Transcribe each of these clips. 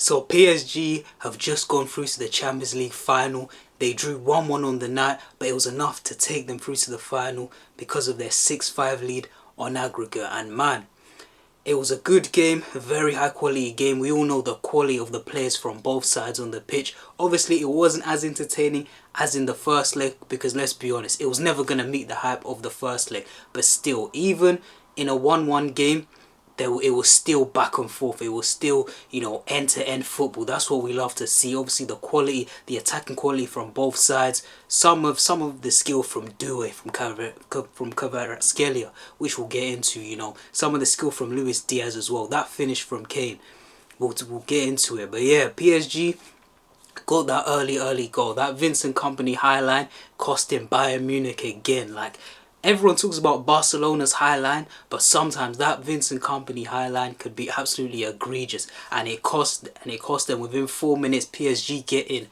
So PSG have just gone through to the Champions League final. They drew 1-1 on the night, but it was enough to take them through to the final because of their 6-5 lead on aggregate. And man, it was a good game, a very high quality game. We all know the quality of the players from both sides on the pitch. Obviously, it wasn't as entertaining as in the first leg because let's be honest, it was never going to meet the hype of the first leg. But still, even in a 1-1 game, it was still back and forth. It was still, end-to-end football. That's what we love to see. Obviously, the quality, the attacking quality from both sides. Some of the skill from Doué, from Kvaratskhelia, which we'll get into. Some of the skill from Luis Diaz as well. That finish from Kane, we'll get into it. But yeah, PSG got that early goal. That Vincent Kompany highline cost him Bayern Munich again. Like, everyone talks about Barcelona's high line, but sometimes that Vincent Kompany high line could be absolutely egregious, and it cost them within 4 minutes. PSG get in.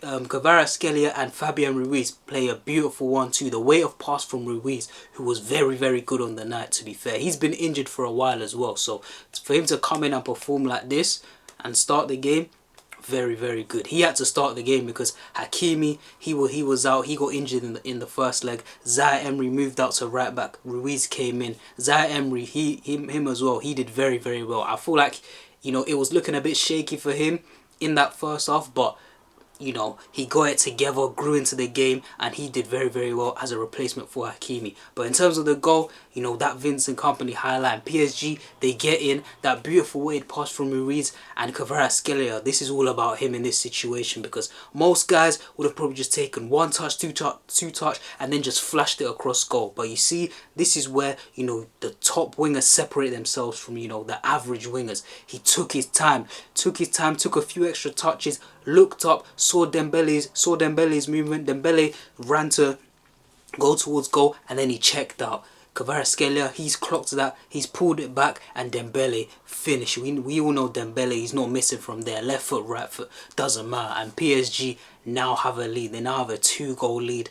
Kvaratskhelia and Fabian Ruiz play a beautiful 1-2. The weight of pass from Ruiz, who was very good on the night. To be fair, he's been injured for a while as well, so for him to come in and perform like this and start the game, very good. He had to start the game because Hakimi, he was out. He got injured in the first leg. Zaire Emery moved out to right back. Ruiz came in. Zaire Emery, him as well. He did very well. I feel like it was looking a bit shaky for him in that first half, but he got it together, grew into the game, and he did very well as a replacement for Hakimi. But in terms of the goal, that Vincent Kompany highlight, PSG, they get in. That beautiful weighted pass from Ruiz and Kvaratskhelia. This is all about him in this situation because most guys would have probably just taken one touch, two touch, and then just flashed it across goal. But you see, this is where, the top wingers separate themselves from, the average wingers. He took his time, took a few extra touches, looked up, saw Dembele's movement. Dembele ran to go towards goal, and then he checked out. Kvaratskhelia, he's clocked that, he's pulled it back, and Dembele finished. We all know Dembele, he's not missing from there. Left foot, right foot, doesn't matter. And PSG now have a lead. They now have a 2-goal lead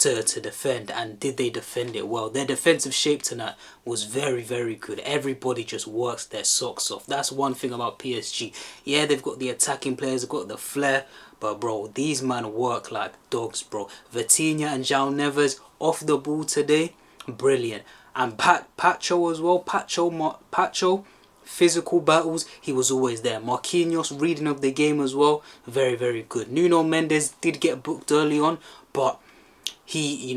to defend. And did they defend it well? Their defensive shape tonight was very good. Everybody just works their socks off. That's one thing about PSG. Yeah, they've got the attacking players, they've got the flair, but bro, these men work like dogs, bro. Vitinha and João Neves off the ball today, brilliant. And Pacho as well. Pacho, physical battles, he was always there. Marquinhos, reading of the game as well, very good. Nuno Mendes did get booked early on, but he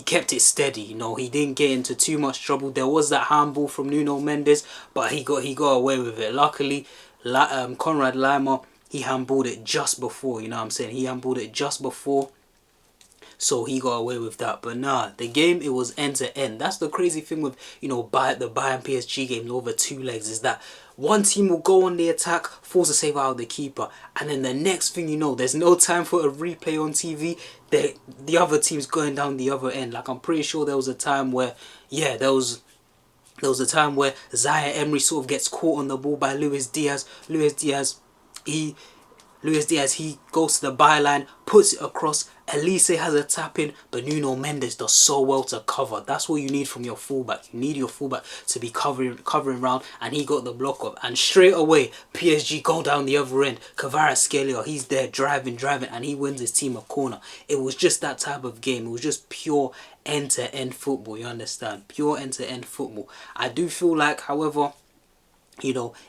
kept it steady. He didn't get into too much trouble. There was that handball from Nuno Mendes, but he got away with it. Luckily, Conrad Lima, he handballed it just before. He handballed it just before, so he got away with that. But nah, the game, it was end to end. That's the crazy thing with the Bayern PSG games over 2 legs, is that one team will go on the attack, force a save out of the keeper, and then the next thing you know, there's no time for a replay on TV. The other team's going down the other end. Like, I'm pretty sure there was a time where, there was a time where Zaire Emery sort of gets caught on the ball by Luis Diaz. Luis Diaz, he goes to the byline, puts it across. Elise has a tap in, but Nuno Mendes does so well to cover. That's what you need from your fullback. You need your fullback to be covering round, and he got the block up. And straight away, PSG go down the other end. Kvaratskhelia, he's there driving, and he wins his team a corner. It was just that type of game. It was just pure end-to-end football, you understand? Pure end-to-end football. I do feel like, however,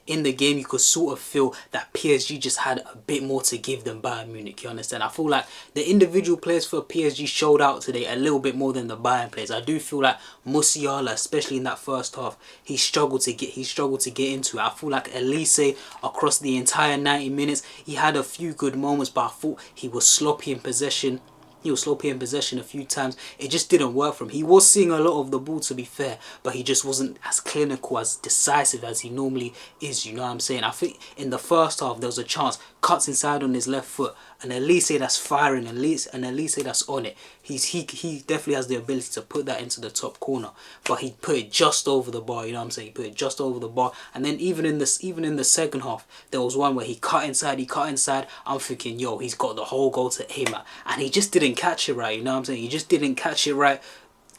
in the game, you could sort of feel that PSG just had a bit more to give than Bayern Munich, you understand? I feel like the individual players for PSG showed out today a little bit more than the Bayern players. I do feel like Musiala, especially in that first half, he struggled to get into it. I feel like Elise, across the entire 90 minutes, he had a few good moments, but I thought he was sloppy in possession. A few times. It just didn't work for him. He was seeing a lot of the ball, to be fair, but he just wasn't as clinical, as decisive as he normally is, you know what I'm saying? I think in the first half, there was a chance, cuts inside on his left foot, and Elise that's firing, Elise that's on it. He definitely has the ability to put that into the top corner, but he put it just over the bar, you know what I'm saying? He put it just over the bar. And then even in the second half, there was one where he cut inside. I'm thinking, yo, he's got the whole goal to aim at, and he just didn't catch it right, you know what I'm saying? He just didn't catch it right.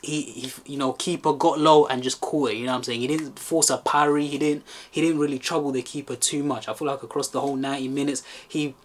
you know, keeper got low and just caught it. You know what I'm saying? He didn't force a parry. He didn't really trouble the keeper too much. I feel like across the whole 90 minutes, it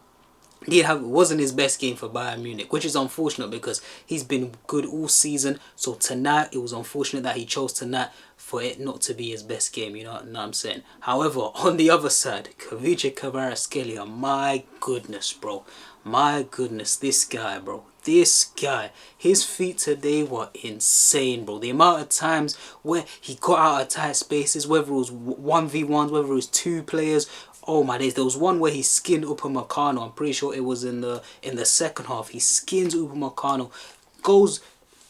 wasn't his best game for Bayern Munich, which is unfortunate because he's been good all season. So tonight, it was unfortunate that he chose tonight for it not to be his best game. You know what I'm saying? However, on the other side, Kvaratskhelia, my goodness, bro. My goodness, this guy, bro. This guy, his feet today were insane, bro. The amount of times where he got out of tight spaces, whether it was 1v1s, whether it was two players. Oh my days, there was one where he skinned Upamecano. I'm pretty sure it was in the second half. He skins Upamecano,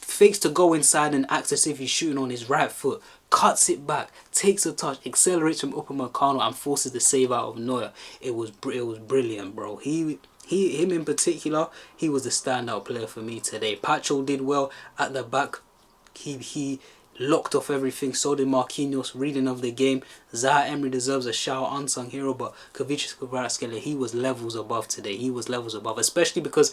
fakes to go inside and acts as if he's shooting on his right foot, cuts it back, takes a touch, accelerates from Upamecano and forces the save out of Neuer. It was brilliant, bro. Him in particular, he was the standout player for me today. Pacho did well at the back. He locked off everything. So did Marquinhos. Reading of the game, Zaha Emery deserves a shout, unsung hero, but Kvaratskhelia, he was levels above today. He was levels above, especially because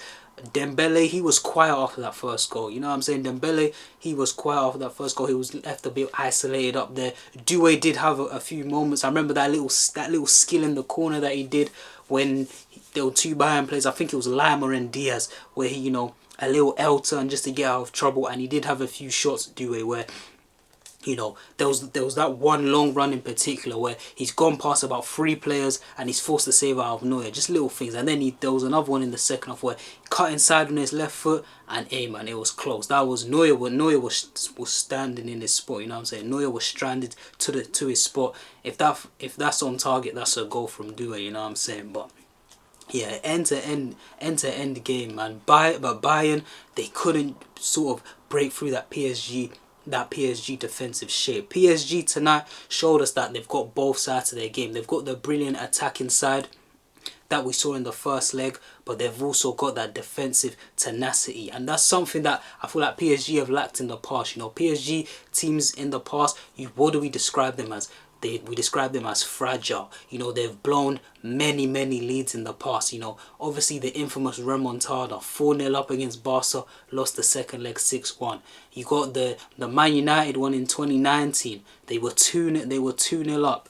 Dembele, he was quiet after that first goal. You know what I'm saying? Dembele, he was quiet after that first goal. He was left a bit isolated up there. Doué did have a few moments. I remember that little skill in the corner that he did when there were two Bayern players. I think it was Lima and Diaz, where he, you know, a little L-turn just to get out of trouble, and he did have a few shots, Doué, where, you know, there was that one long run in particular where he's gone past about 3 players and he's forced to save out of Neuer. Just little things. And then there was another one in the second half where he cut inside on his left foot and man, it was close. That was Neuer. Neuer was standing in his spot. You know what I'm saying? Neuer was stranded to his spot. If that's on target, that's a goal from Doué. You know what I'm saying? But yeah, end to end game, man. But Bayern, they couldn't sort of break through that PSG defensive shape. PSG tonight showed us that they've got both sides of their game. They've got the brilliant attacking side that we saw in the first leg, but they've also got that defensive tenacity, and that's something that I feel like PSG have lacked in the past. You know, PSG teams in the past, what do we describe them as? We describe them as fragile. You know, they've blown many leads in the past. You know, obviously the infamous remontada, 4-0 up against Barca, lost the second leg 6-1. You got the Man United one in 2019. They were 2-0 up.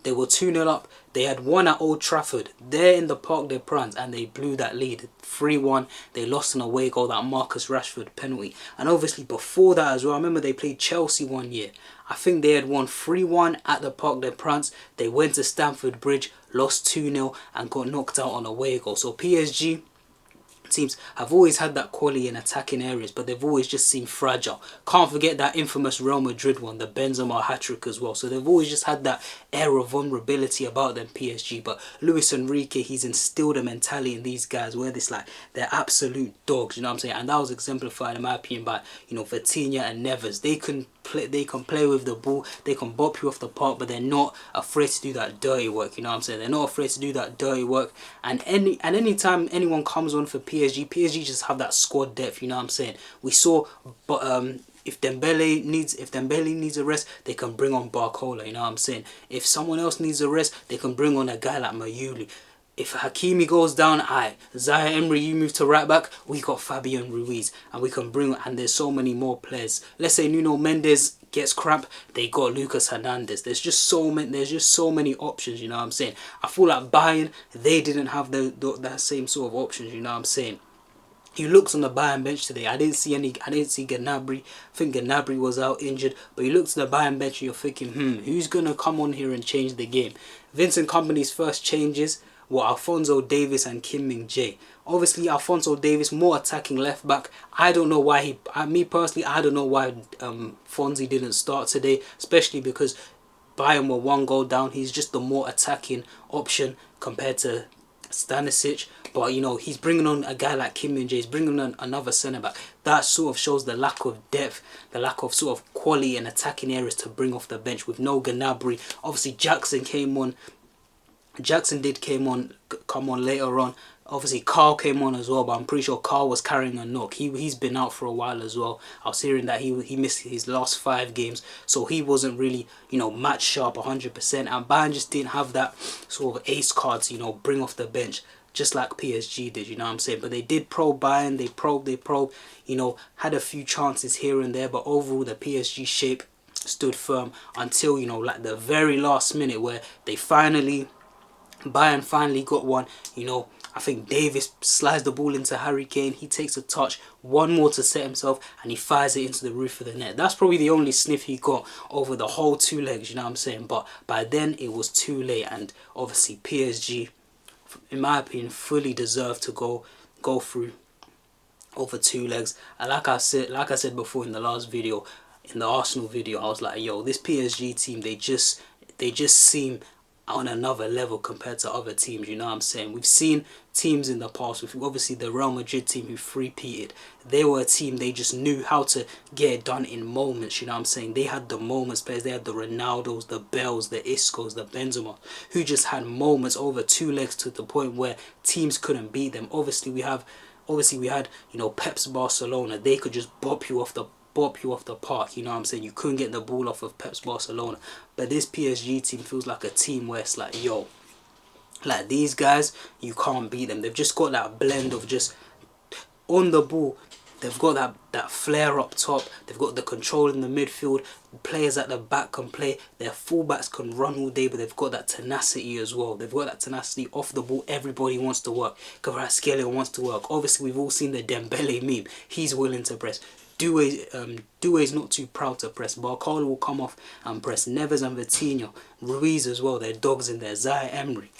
They were 2-0 up. They had won at Old Trafford, there in the Parc des Princes, and they blew that lead 3-1. They lost an away goal, that Marcus Rashford penalty. And obviously before that as well, I remember they played Chelsea one year. I think they had won 3-1 at the Parc des Princes. They went to Stamford Bridge, lost 2-0 and got knocked out on away goal. So PSG teams have always had that quality in attacking areas, but they've always just seemed fragile. Can't forget that infamous Real Madrid one, the Benzema hat-trick as well. So they've always just had that air of vulnerability about them, PSG. But Luis Enrique, he's instilled a mentality in these guys where it's like they're absolute dogs, you know what I'm saying? And that was exemplified in my opinion by, you know, Vitinha and Neves. They can play with the ball, they can bop you off the park, but they're not afraid to do that dirty work, you know what I'm saying? They're not afraid to do that dirty work. And anytime anyone comes on for PSG just have that squad depth, you know what I'm saying? We saw, but if Dembele needs a rest, they can bring on Barcola, you know what I'm saying? If someone else needs a rest, they can bring on a guy like Mayuli. If Hakimi goes down, Zaha Emery, you move to right back, we got Fabian Ruiz, and we can bring, and there's so many more players. Let's say Nuno Mendes gets cramp, they got Lucas Hernandez. There's just so many options, you know what I'm saying? I feel like Bayern, they didn't have that same sort of options, you know what I'm saying? You looked on the Bayern bench today. I didn't see Gnabry. I think Gnabry was out injured. But you looked at the Bayern bench and you're thinking, who's gonna come on here and change the game? Vincent Kompany's first changes were Alphonso Davies and Kim Min-jae. Obviously, Alphonso Davies, more attacking left back. I don't know why me personally, I don't know why Fonzie didn't start today, especially because Bayern were 1 goal down. He's just the more attacking option compared to Stanisic. But, you know, he's bringing on a guy like Kim Min-jae. He's bringing on another centre-back. That sort of shows the lack of depth, the lack of sort of quality and attacking areas to bring off the bench with no Gnabry. Obviously, Jackson did come on later on. Obviously, Carl came on as well, but I'm pretty sure Carl was carrying a knock. He's been out for a while as well. I was hearing that he missed his last 5 games, so he wasn't really, you know, match sharp 100%. And Bayern just didn't have that sort of ace card to, you know, bring off the bench. just like PSG did, you know what I'm saying? But they did probe Bayern, they probed, you know, had a few chances here and there, but overall the PSG shape stood firm until, you know, like the very last minute where Bayern finally got one. You know, I think Davis slides the ball into Harry Kane. He takes a touch, one more to set himself, and he fires it into the roof of the net. That's probably the only sniff he got over the whole 2 legs, you know what I'm saying? But by then, it was too late, and obviously PSG, in my opinion, fully deserved to go through over 2 legs. And like I said before in the last video, in the Arsenal video, I was like, yo, this PSG team, they just seem on another level compared to other teams, you know what I'm saying? We've seen teams in the past, with obviously the Real Madrid team who three-peated. They were a team, they just knew how to get it done in moments, you know what I'm saying? They had the moments players, they had the Ronaldos, the Bells, the Iscos, the Benzema, who just had moments over 2 legs to the point where teams couldn't beat them. Obviously we had, you know, Pep's Barcelona. They could just bop you off the park, you know what I'm saying? You couldn't get the ball off of Pep's Barcelona. But this PSG team feels like a team where it's like, yo, like these guys, you can't beat them. They've just got that blend of just on the ball. They've got that flair up top. They've got the control in the midfield. Players at the back can play. Their fullbacks can run all day, but they've got that tenacity as well. They've got that tenacity off the ball. Everybody wants to work. Kvaratskhelia wants to work. Obviously, we've all seen the Dembele meme. He's willing to press. Doué's not too proud to press. Barcola will come off and press. Neves and Vitinho. Ruiz as well. They're dogs in there. Zaire Emery.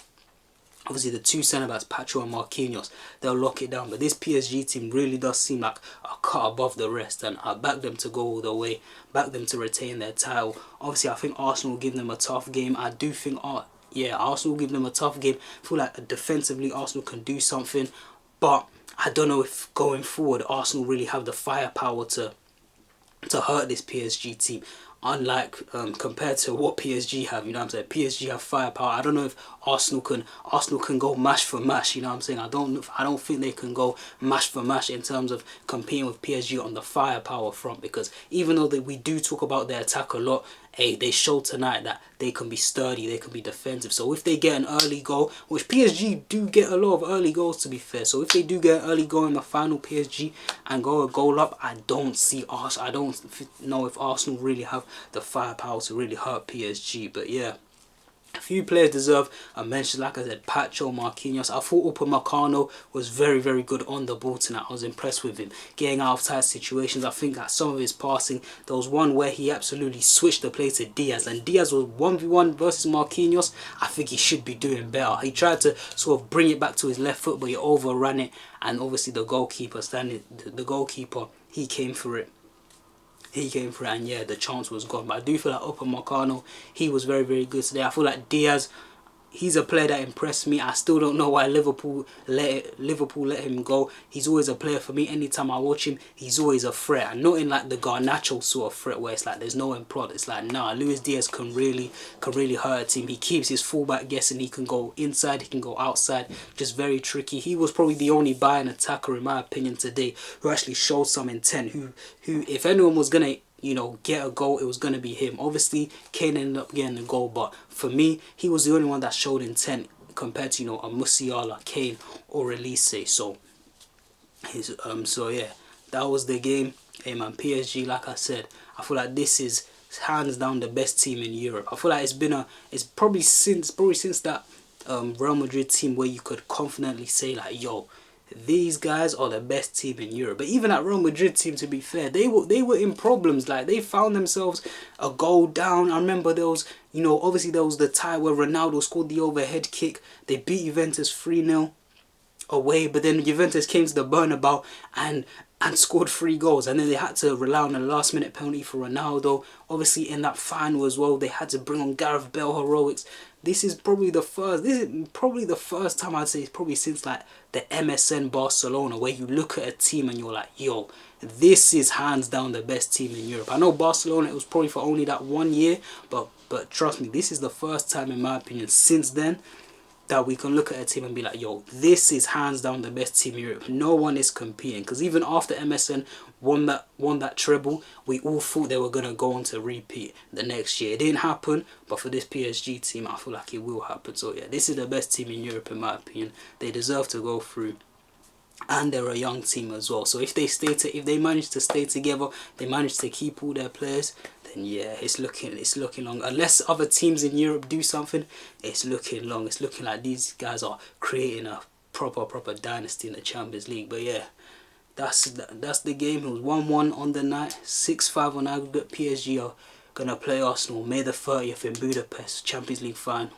Obviously, the 2 centre-backs, Pacho and Marquinhos, they'll lock it down. But this PSG team really does seem like a cut above the rest. And I back them to go all the way. Back them to retain their title. Obviously, I think Arsenal will give them a tough game. I do think, Arsenal will give them a tough game. I feel like defensively, Arsenal can do something. But I don't know if going forward, Arsenal really have the firepower to hurt this PSG team. Unlike compared to what PSG have, you know what I'm saying? PSG have firepower. I don't know if Arsenal can go mash for mash, you know what I'm saying? I don't think they can go mash for mash in terms of competing with PSG on the firepower front, because even though we do talk about their attack a lot, hey, they showed tonight that they can be sturdy, they can be defensive. So if they get an early goal, which PSG do get a lot of early goals to be fair, so if they do get an early goal in the final, PSG, and go a goal up, I don't know if Arsenal really have the firepower to really hurt PSG. But yeah, a few players deserve a mention. Like I said, Pacho, Marquinhos. I thought Upamecano was very, very good on the ball tonight. I was impressed with him getting out of tight situations. I think that some of his passing, there was one where he absolutely switched the play to Diaz, and Diaz was 1v1 versus Marquinhos. I think he should be doing better. He tried to sort of bring it back to his left foot, but he overran it, and obviously the goalkeeper, he came for it. And yeah, the chance was gone. But I do feel like Upamecano, he was very, very good today. I feel like Diaz, he's a player that impressed me. I still don't know why Liverpool let him go. He's always a player for me. Anytime I watch him, he's always a threat. And not in like the Garnacho sort of threat where it's like there's no end product. It's like, nah, Luis Diaz can really hurt a team. He keeps his fullback guessing. He can go inside, he can go outside. Just very tricky. He was probably the only Bayern attacker, in my opinion, today who actually showed some intent. Who if anyone was gonna, you know, get a goal, it was going to be him. Obviously, Kane ended up getting the goal, but for me, he was the only one that showed intent compared to, you know, a Musiala, Kane, or Elise. So yeah, that was the game. Hey man, PSG, like I said, I feel like this is hands down the best team in Europe. I feel like it's probably since that Real Madrid team where you could confidently say like, yo, these guys are the best team in Europe. But even that Real Madrid team, to be fair, they were in problems. Like, they found themselves a goal down. I remember there was, you know, obviously there was the tie where Ronaldo scored the overhead kick. They beat Juventus 3-0 away, but then Juventus came to the Bernabeu and scored 3 goals, and then they had to rely on a last minute penalty for Ronaldo. Obviously in that final as well, they had to bring on Gareth Bale heroics. This is probably the first time, I'd say, it's probably since like the MSN Barcelona, where you look at a team and you're like, yo, this is hands down the best team in Europe. I know Barcelona, it was probably for only that 1 year, but trust me, this is the first time, in my opinion, since then, that we can look at a team and be like, yo, this is hands down the best team in Europe. No one is competing. Because even after MSN won that treble, we all thought they were going to go on to repeat the next year. It didn't happen, but for this PSG team, I feel like it will happen. So yeah, this is the best team in Europe in my opinion. They deserve to go through. And they're a young team as well. So if they manage to stay together, they manage to keep all their players, then yeah, it's looking long. Unless other teams in Europe do something, it's looking long. It's looking like these guys are creating a proper dynasty in the Champions League. But yeah, that's the game. It was 1-1 on the night, 6-5 on aggregate. PSG are gonna play Arsenal May the 30th in Budapest, Champions League final.